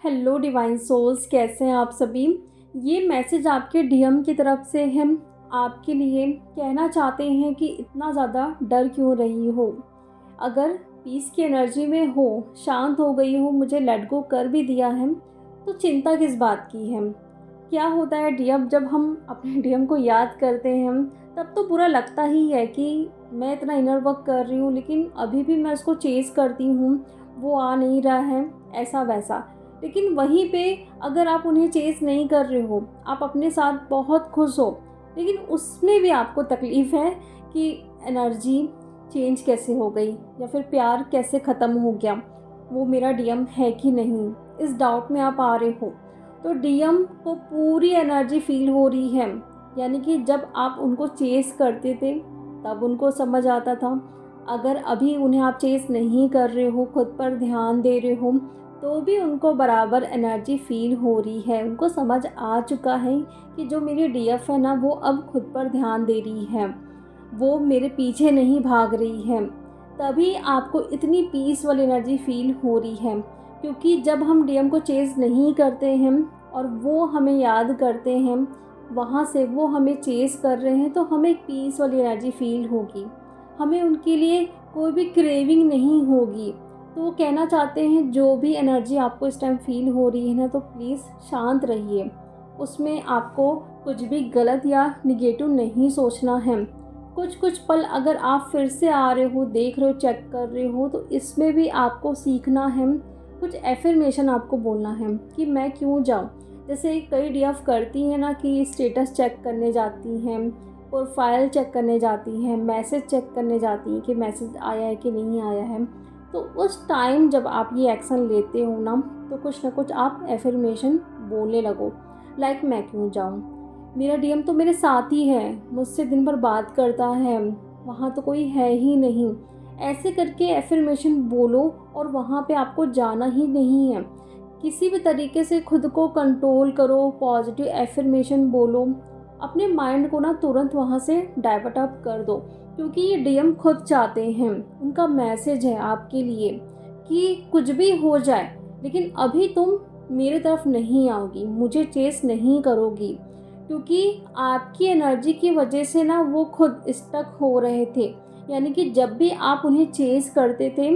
Hello divine souls, कैसे हैं आप सभी। ये मैसेज आपके डीएम की तरफ से हम आपके लिए कहना चाहते हैं कि इतना ज़्यादा डर क्यों रही हो। अगर पीस की एनर्जी में हो, शांत हो गई हो, मुझे लेट गो कर भी दिया है, तो चिंता किस बात की है। क्या होता है डीएम, जब हम अपने डीएम को याद करते हैं तब तो बुरा लगता ही है कि मैं इतना इनर वर्क कर रही हूँ लेकिन अभी भी मैं उसको चेज़ करती हूँ, वो आ नहीं रहा है, ऐसा वैसा। लेकिन वहीं पे अगर आप उन्हें चेज़ नहीं कर रहे हो, आप अपने साथ बहुत खुश हो, लेकिन उसमें भी आपको तकलीफ़ है कि एनर्जी चेंज कैसे हो गई या फिर प्यार कैसे ख़त्म हो गया, वो मेरा डीएम है कि नहीं, इस डाउट में आप आ रहे हो। तो डीएम को पूरी एनर्जी फील हो रही है, यानी कि जब आप उनको चेज़ करते थे तब उनको समझ आता था। अगर अभी उन्हें आप चेज़ नहीं कर रहे हो, खुद पर ध्यान दे रहे हो, तो भी उनको बराबर एनर्जी फील हो रही है। उनको समझ आ चुका है कि जो मेरी डीएफ है ना, वो अब खुद पर ध्यान दे रही है, वो मेरे पीछे नहीं भाग रही है। तभी आपको इतनी पीस वाली एनर्जी फील हो रही है, क्योंकि जब हम डीएम को चेज़ नहीं करते हैं और वो हमें याद करते हैं, वहाँ से वो हमें चेज़ कर रहे हैं, तो हमें एक पीस वाली एनर्जी फील होगी, हमें उनके लिए कोई भी क्रेविंग नहीं होगी। तो वो कहना चाहते हैं जो भी एनर्जी आपको इस टाइम फील हो रही है ना, तो प्लीज़ शांत रहिए। उसमें आपको कुछ भी गलत या निगेटिव नहीं सोचना है। कुछ कुछ पल अगर आप फिर से आ रहे हो, देख रहे हो, चेक कर रहे हो, तो इसमें भी आपको सीखना है। कुछ एफर्मेशन आपको बोलना है कि मैं क्यों जाऊँ। जैसे कई डीएफ करती हैं ना कि स्टेटस चेक करने जाती हैं, प्रोफाइल चेक करने जाती हैं, मैसेज चेक करने जाती हैं कि मैसेज आया है कि नहीं आया है। तो उस टाइम जब आप ये एक्शन लेते हो ना, तो कुछ ना कुछ आप एफर्मेशन बोलने लगो, लाइक मैं क्यों जाऊँ, मेरा डीएम तो मेरे साथ ही है, मुझसे दिन भर बात करता है, वहाँ तो कोई है ही नहीं। ऐसे करके एफर्मेशन बोलो और वहाँ पे आपको जाना ही नहीं है। किसी भी तरीके से खुद को कंट्रोल करो, पॉजिटिव एफर्मेशन बोलो, अपने माइंड को ना तुरंत वहाँ से डाइवर्ट अप कर दो, क्योंकि ये डीएम खुद चाहते हैं, उनका मैसेज है आपके लिए कि कुछ भी हो जाए लेकिन अभी तुम मेरे तरफ नहीं आओगी, मुझे चेस नहीं करोगी, क्योंकि आपकी एनर्जी की वजह से ना वो खुद स्टक हो रहे थे। यानी कि जब भी आप उन्हें चेस करते थे,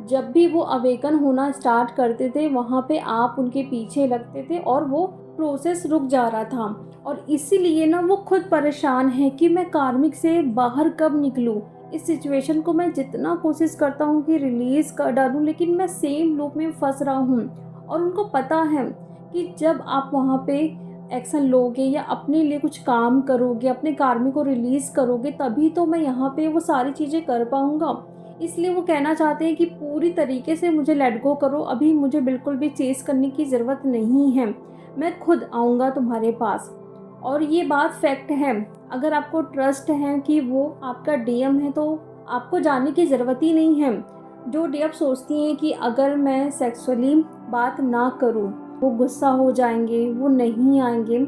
जब भी वो अवेकन होना स्टार्ट करते थे, वहाँ पे आप उनके पीछे लगते थे और वो प्रोसेस रुक जा रहा था। और इसीलिए ना वो खुद परेशान है कि मैं कार्मिक से बाहर कब निकलूँ। इस सिचुएशन को मैं जितना कोशिश करता हूँ कि रिलीज़ कर डालूँ, लेकिन मैं सेम लूप में फंस रहा हूँ। और उनको पता है कि जब आप वहाँ पे एक्शन लोगे या अपने लिए कुछ काम करोगे, अपने कार्मिक को रिलीज़ करोगे, तभी तो मैं यहाँ पे वो सारी चीज़ें कर पाऊँगा। इसलिए वो कहना चाहते हैं कि पूरी तरीके से मुझे लेट गो करो, अभी मुझे बिल्कुल भी चेस करने की ज़रूरत नहीं है, मैं खुद आऊँगा तुम्हारे पास। और ये बात फैक्ट है, अगर आपको ट्रस्ट है कि वो आपका डीएम है, तो आपको जाने की ज़रूरत ही नहीं है। जो डीएम सोचती हैं कि अगर मैं सेक्सुअली बात ना करूं, वो गुस्सा हो जाएंगे, वो नहीं आएंगे,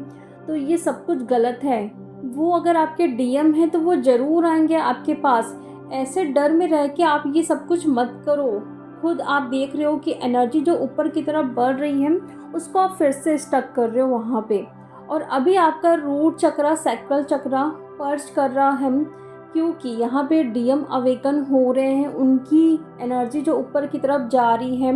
तो ये सब कुछ गलत है। वो अगर आपके डीएम हैं तो वो ज़रूर आएंगे आपके पास। ऐसे डर में रह के आप ये सब कुछ मत करो। खुद आप देख रहे हो कि एनर्जी जो ऊपर की तरफ बढ़ रही है, उसको आप फिर से स्टक कर रहे हो वहाँ पे। और अभी आपका रूट चक्रा, सैक्रल चक्रा पर्च कर रहा है, क्योंकि यहाँ पे डीएम अवेकन हो रहे हैं। उनकी एनर्जी जो ऊपर की तरफ जा रही है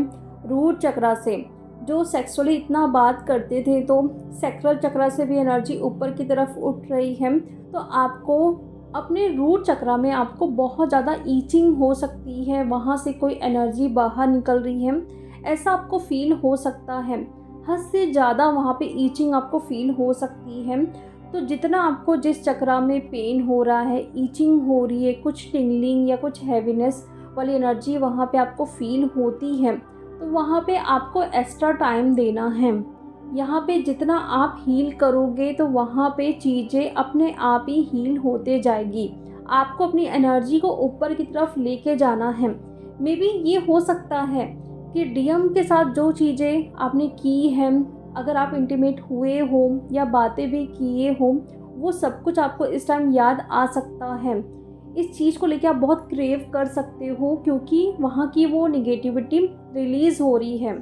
रूट चक्रा से, जो सेक्सुअली इतना बात करते थे, तो सैक्रल चक्रा से भी एनर्जी ऊपर की तरफ उठ रही है। तो आपको अपने रूट चक्रा में आपको बहुत ज़्यादा ईचिंग हो सकती है, वहाँ से कोई एनर्जी बाहर निकल रही है, ऐसा आपको फील हो सकता है। हद से ज़्यादा वहाँ पे ईचिंग आपको फील हो सकती है। तो जितना आपको जिस चक्रा में पेन हो रहा है, ईचिंग हो रही है, कुछ टिंगलिंग या कुछ हैवीनेस वाली एनर्जी वहाँ पे आपको फील होती है, तो वहाँ पे आपको एक्स्ट्रा टाइम देना है। यहाँ पे जितना आप हील करोगे, तो वहाँ पे चीज़ें अपने आप ही हील होते जाएगी। आपको अपनी एनर्जी को ऊपर की तरफ लेके जाना है। मे बी ये हो सकता है कि डीएम के साथ जो चीज़ें आपने की हैं, अगर आप इंटीमेट हुए हो या बातें भी किए हो, वो सब कुछ आपको इस टाइम याद आ सकता है। इस चीज़ को लेके आप बहुत क्रेव कर सकते हो, क्योंकि वहाँ की वो निगेटिविटी रिलीज़ हो रही है।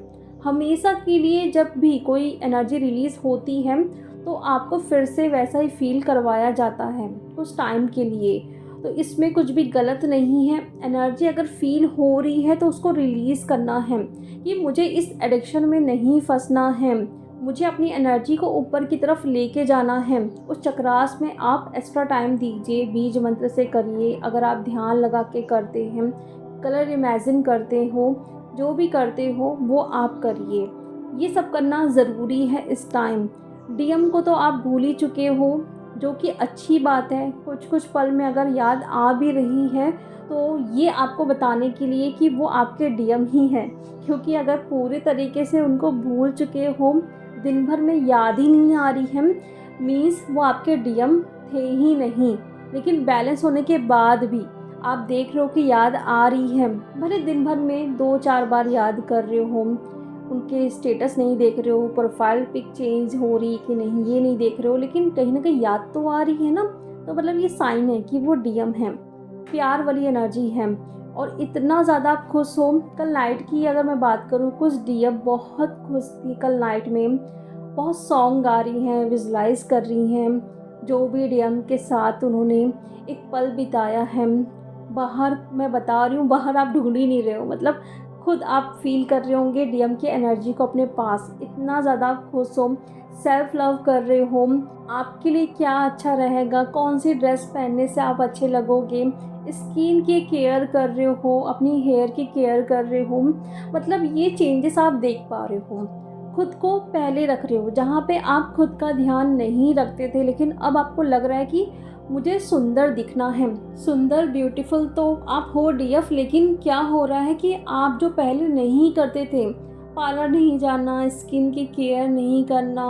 हमेशा के लिए जब भी कोई एनर्जी रिलीज़ होती है तो आपको फिर से वैसा ही फ़ील करवाया जाता है कुछ टाइम के लिए। तो इसमें कुछ भी गलत नहीं है। एनर्जी अगर फ़ील हो रही है तो उसको रिलीज़ करना है कि मुझे इस एडिक्शन में नहीं फंसना है, मुझे अपनी एनर्जी को ऊपर की तरफ लेके जाना है। उस चक्रास में आप एक्स्ट्रा टाइम दीजिए, बीज मंत्र से करिए, अगर आप ध्यान लगा के करते हैं, कलर इमेजिन करते हो, जो भी करते हो वो आप करिए। ये सब करना ज़रूरी है इस टाइम। डीएम को तो आप भूल ही चुके हो, जो कि अच्छी बात है। कुछ कुछ पल में अगर याद आ भी रही है तो ये आपको बताने के लिए कि वो आपके डीएम ही हैं, क्योंकि अगर पूरे तरीके से उनको भूल चुके हो, दिन भर में याद ही नहीं आ रही है, मीन्स वो आपके डीएम थे ही नहीं। लेकिन बैलेंस होने के बाद भी आप देख रहे हो कि याद आ रही है, भले दिन भर में 2-4 बार याद कर रहे हो, उनके स्टेटस नहीं देख रहे हो, प्रोफाइल पिक चेंज हो रही कि नहीं ये नहीं देख रहे हो, लेकिन कहीं ना कहीं याद तो आ रही है ना। तो मतलब ये साइन है कि वो डीएम है, प्यार वाली एनर्जी है। और इतना ज़्यादा आप खुश हो। कल नाइट की अगर मैं बात करूँ, कुछ डीएम बहुत खुश थी कल नाइट में, बहुत सॉन्ग गा रही हैं, विजुलाइज कर रही हैं जो भी डीएम के साथ उन्होंने एक पल बिताया है। बाहर मैं बता रही हूँ, बाहर आप ढूंढ ही नहीं रहे हो, मतलब खुद आप फील कर रहे होंगे डीएम की एनर्जी को अपने पास। इतना ज़्यादा खुश हो, सेल्फ लव कर रहे हो, आपके लिए क्या अच्छा रहेगा, कौन सी ड्रेस पहनने से आप अच्छे लगोगे, स्किन की केयर कर रहे हो, अपनी हेयर की केयर कर रहे हो, मतलब ये चेंजेस आप देख पा रहे हो। खुद को पहले रख रहे हो, जहाँ पे आप खुद का ध्यान नहीं रखते थे, लेकिन अब आपको लग रहा है कि मुझे सुंदर दिखना है। सुंदर ब्यूटीफुल तो आप हो डीएफ, लेकिन क्या हो रहा है कि आप जो पहले नहीं करते थे, पार्लर नहीं जाना, स्किन की केयर नहीं करना,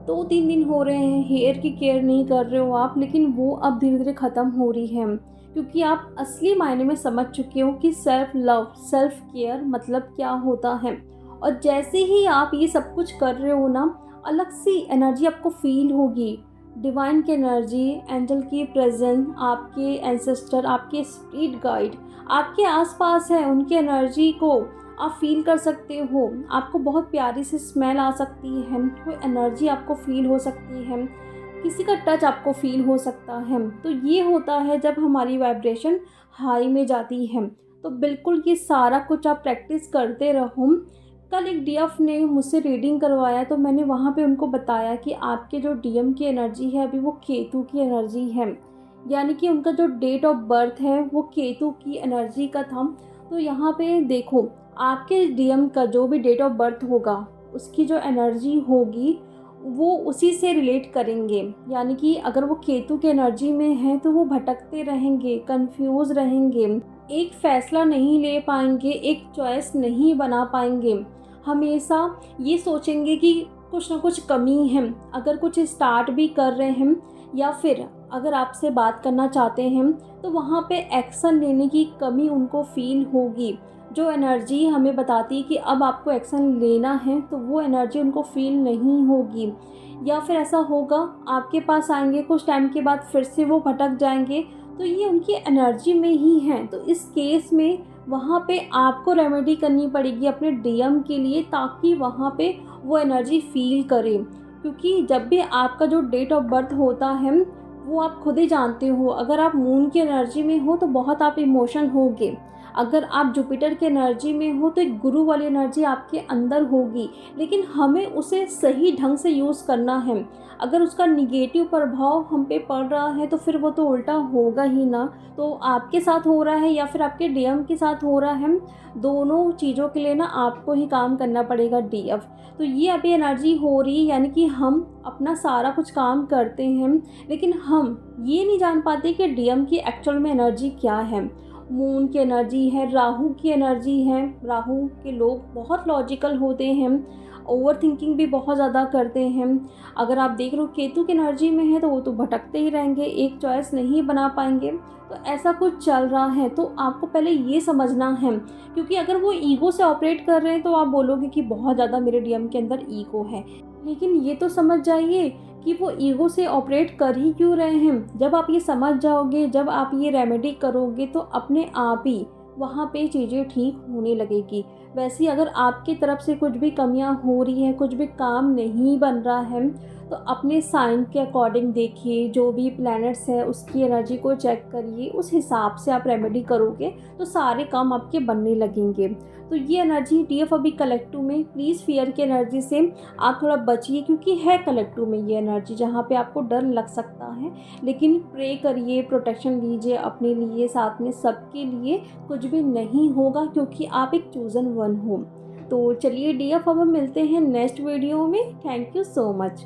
2-3 दिन हो रहे हैं हेयर की केयर नहीं कर रहे हो आप, लेकिन वो अब धीरे धीरे ख़त्म हो रही है, क्योंकि आप असली मायने में समझ चुके हो कि सेल्फ लव, सेल्फ केयर मतलब क्या होता है। और जैसे ही आप ये सब कुछ कर रहे हो ना, अलग सी एनर्जी आपको फील होगी, डिवाइन की एनर्जी, एंजल की प्रेजेंस, आपके एंसेस्टर, आपके स्पिरिट गाइड आपके आसपास है, उनकी एनर्जी को आप फील कर सकते हो। आपको बहुत प्यारी सी स्मेल आ सकती है, कोई एनर्जी आपको फील हो सकती है, किसी का टच आपको फील हो सकता है। तो ये होता है जब हमारी वाइब्रेशन हाई में जाती है। तो बिल्कुल ये सारा कुछ आप प्रैक्टिस करते रहो। कल एक डीएफ ने मुझसे रीडिंग करवाया, तो मैंने वहाँ पे उनको बताया कि आपके जो डीएम की एनर्जी है अभी वो केतु की एनर्जी है, यानी कि उनका जो डेट ऑफ बर्थ है वो केतु की एनर्जी का था। तो यहाँ पे देखो, आपके डीएम का जो भी डेट ऑफ बर्थ होगा, उसकी जो एनर्जी होगी वो उसी से रिलेट करेंगे। यानी कि अगर वो केतु की एनर्जी में है तो वो भटकते रहेंगे, कंफ्यूज रहेंगे, एक फ़ैसला नहीं ले पाएंगे, एक चॉइस नहीं बना पाएंगे, हमेशा ये सोचेंगे कि कुछ ना कुछ कमी है। अगर कुछ स्टार्ट भी कर रहे हैं या फिर अगर आपसे बात करना चाहते हैं तो वहाँ पे एक्शन लेने की कमी उनको फील होगी। जो एनर्जी हमें बताती है कि अब आपको एक्शन लेना है, तो वो एनर्जी उनको फील नहीं होगी। या फिर ऐसा होगा, आपके पास आएंगे, कुछ टाइम के बाद फिर से वो भटक जाएंगे, तो ये उनकी एनर्जी में ही है। तो इस केस में वहाँ पे आपको रेमेडी करनी पड़ेगी अपने डीएम के लिए, ताकि वहाँ पे वो एनर्जी फील करें। क्योंकि जब भी आपका जो डेट ऑफ बर्थ होता है वो आप खुद ही जानते हो, अगर आप मून की एनर्जी में हो तो बहुत आप इमोशन होगे, अगर आप जुपिटर की एनर्जी में हो तो एक गुरु वाली एनर्जी आपके अंदर होगी। लेकिन हमें उसे सही ढंग से यूज़ करना है। अगर उसका निगेटिव प्रभाव हम पे पड़ रहा है तो फिर वो तो उल्टा होगा ही ना। तो आपके साथ हो रहा है या फिर आपके डीएम के साथ हो रहा है, दोनों चीज़ों के लिए ना आपको ही काम करना पड़ेगा डीएफ। तो ये अभी एनर्जी हो रही है, यानी कि हम अपना सारा कुछ काम करते हैं, लेकिन हम ये नहीं जान पाते कि डीएम की एक्चुअल में एनर्जी क्या है। मून की एनर्जी है, राहु की एनर्जी है। राहु के लोग बहुत लॉजिकल होते हैं, ओवर थिंकिंग भी बहुत ज़्यादा करते हैं। अगर आप देख रहे हो केतु की एनर्जी में है तो वो तो भटकते ही रहेंगे, एक चॉइस नहीं बना पाएंगे। तो ऐसा कुछ चल रहा है, तो आपको पहले ये समझना है। क्योंकि अगर वो ईगो से ऑपरेट कर रहे हैं तो आप बोलोगे कि बहुत ज़्यादा मेरे डीएम के अंदर ईगो है, लेकिन ये तो समझ जाइए कि वो ईगो से ऑपरेट कर ही क्यों रहे हैं। जब आप ये समझ जाओगे, जब आप ये रेमेडी करोगे, तो अपने आप ही वहाँ पे चीज़ें ठीक होने लगेगी। वैसे अगर आपकी तरफ से कुछ भी कमियाँ हो रही हैं, कुछ भी काम नहीं बन रहा है, तो अपने साइन के अकॉर्डिंग देखिए, जो भी प्लैनेट्स हैं उसकी एनर्जी को चेक करिए, उस हिसाब से आप रेमेडी करोगे तो सारे काम आपके बनने लगेंगे। तो ये एनर्जी डीएफ अभी कलेक्टिव में, प्लीज़ फ़ियर की एनर्जी से आप थोड़ा बचिए, क्योंकि है कलेक्टिव में ये एनर्जी जहाँ पे आपको डर लग सकता है। लेकिन प्रे करिए, प्रोटेक्शन लीजिए अपने लिए, साथ में सबके लिए। कुछ भी नहीं होगा क्योंकि आप एक चूज़न वन हो। तो चलिए डीएफ, अब हम मिलते हैं नेक्स्ट वीडियो में। Thank you so much.